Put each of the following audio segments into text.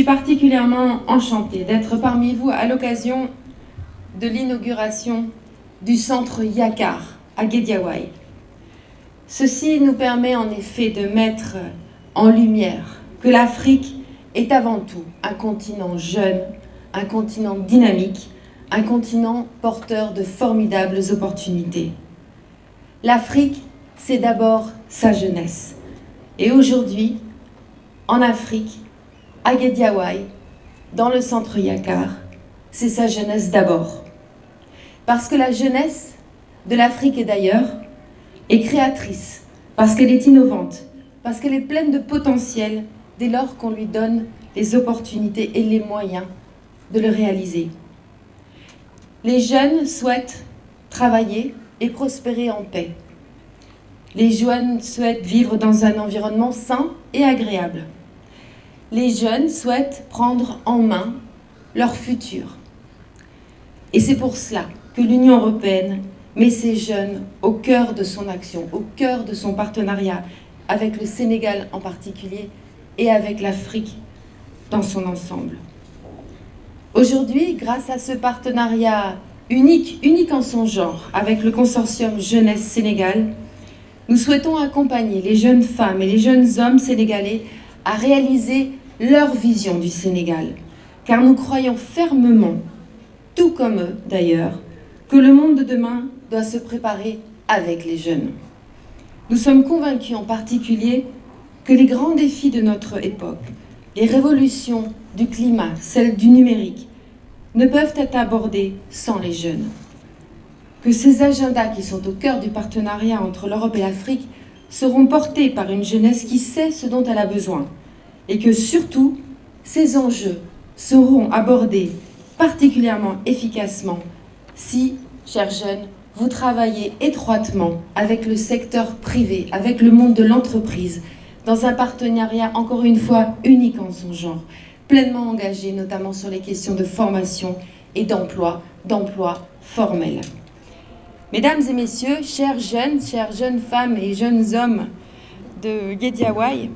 suis particulièrement enchantée d'être parmi vous à l'occasion de l'inauguration du centre Yakar à Guédiawaye. Ceci nous permet en effet de mettre en lumière que l'Afrique est avant tout un continent jeune, un continent dynamique, un continent porteur de formidables opportunités. L'Afrique, c'est d'abord sa jeunesse. Et aujourd'hui, en Afrique, à Guédiawaye, dans le centre Yakar, c'est sa jeunesse d'abord. Parce que la jeunesse de l'Afrique et d'ailleurs est créatrice, parce qu'elle est innovante, parce qu'elle est pleine de potentiel dès lors qu'on lui donne les opportunités et les moyens de le réaliser. Les jeunes souhaitent travailler et prospérer en paix. Les jeunes souhaitent vivre dans un environnement sain et agréable. Les jeunes souhaitent prendre en main leur futur. Et c'est pour cela que l'Union européenne met ces jeunes au cœur de son action, au cœur de son partenariat avec le Sénégal en particulier et avec l'Afrique dans son ensemble. Aujourd'hui, grâce à ce partenariat unique en son genre avec le consortium Jeunesse Sénégal, nous souhaitons accompagner les jeunes femmes et les jeunes hommes sénégalais à réaliser leur vision du Sénégal, car nous croyons fermement, tout comme eux d'ailleurs, que le monde de demain doit se préparer avec les jeunes. Nous sommes convaincus en particulier que les grands défis de notre époque, les révolutions du climat, celles du numérique, ne peuvent être abordées sans les jeunes. Que ces agendas qui sont au cœur du partenariat entre l'Europe et l'Afrique seront portés par une jeunesse qui sait ce dont elle a besoin et que surtout, ces enjeux seront abordés particulièrement efficacement si, chers jeunes, vous travaillez étroitement avec le secteur privé, avec le monde de l'entreprise, dans un partenariat, encore une fois, unique en son genre, pleinement engagé notamment sur les questions de formation et d'emploi formel. Mesdames et messieurs, chères jeunes femmes et jeunes hommes de Guédiawaye,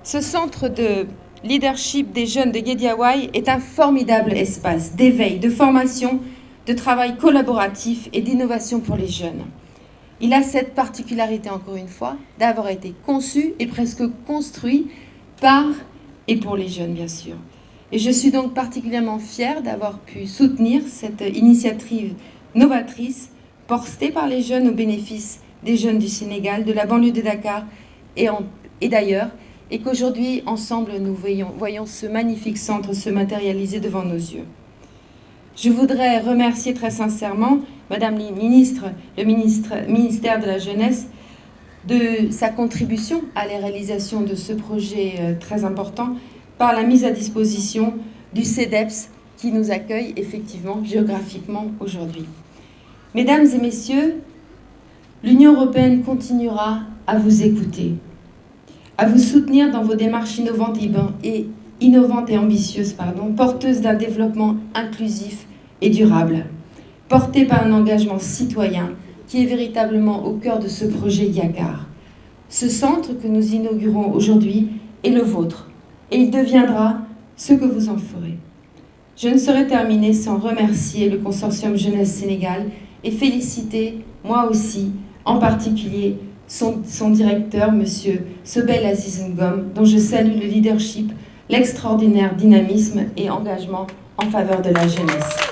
ce centre de leadership des jeunes de Guédiawaye est un formidable espace d'éveil, de formation, de travail collaboratif et d'innovation pour les jeunes. Il a cette particularité, encore une fois, d'avoir été conçu et presque construit par et pour les jeunes, bien sûr. Et je suis donc particulièrement fière d'avoir pu soutenir cette initiative novatrice portée par les jeunes au bénéfice des jeunes du Sénégal, de la banlieue de Dakar et d'ailleurs, et qu'aujourd'hui, ensemble, nous voyons ce magnifique centre se matérialiser devant nos yeux. Je voudrais remercier très sincèrement Madame le ministère de la Jeunesse de sa contribution à la réalisation de ce projet très important par la mise à disposition du CEDEPS qui nous accueille effectivement géographiquement aujourd'hui. Mesdames et messieurs, l'Union européenne continuera à vous écouter, à vous soutenir dans vos démarches innovantes et ambitieuses, porteuses d'un développement inclusif et durable, portées par un engagement citoyen qui est véritablement au cœur de ce projet Yakar. Ce centre que nous inaugurons aujourd'hui est le vôtre, et il deviendra ce que vous en ferez. Je ne saurais terminer sans remercier le consortium Jeunesse Sénégal et féliciter, moi aussi, en particulier, son directeur, M. Sobel Aziz Ngom, dont je salue le leadership, l'extraordinaire dynamisme et engagement en faveur de la jeunesse.